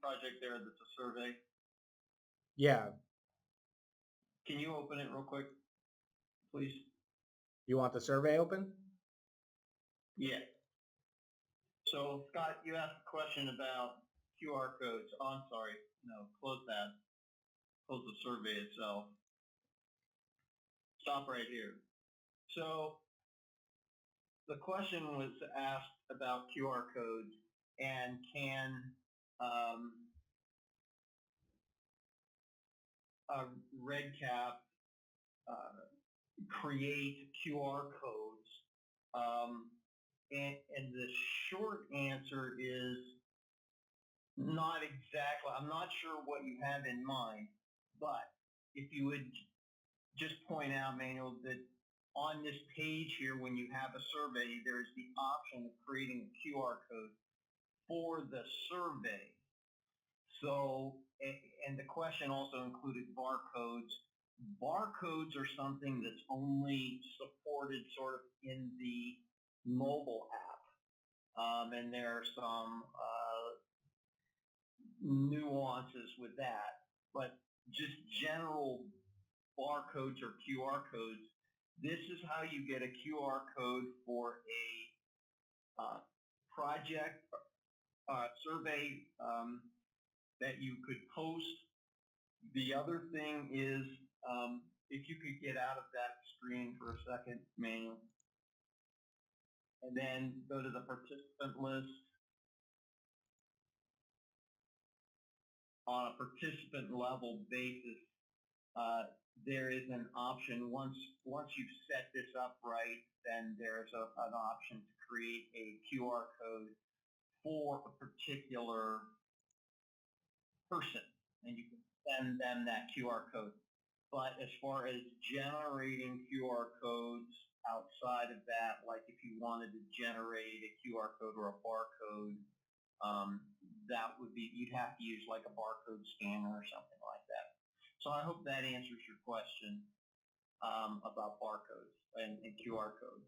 project there that's a survey? Yeah. Can you open it real quick, please? You want the survey open? Yeah. So Scott, you asked a question about QR codes. Oh, I'm sorry. No, close that. Close the survey itself. Stop right here. So the question was asked about QR codes and can a REDCap create QR codes? And the short answer is not exactly. I'm not sure what you have in mind, but if you would just point out, Manuel, that on this page here, when you have a survey, there is the option of creating a QR code for the survey. So, and the question also included barcodes. Barcodes are something that's only supported sort of in the mobile app. And there are some nuances with that. But just general barcodes or QR codes, this is how you get a QR code for a project survey that you could post. The other thing is, if you could get out of that screen for a second, Manuel, and then go to the participant list. On a participant level basis, there is an option. Once you've set this up right, then there's an option to create a QR code for a particular person, and you can send them that QR code. But as far as generating QR codes outside of that, like if you wanted to generate a QR code or a barcode, that would be, you'd have to use like a barcode scanner or something like that. So I hope that answers your question about barcodes and QR codes.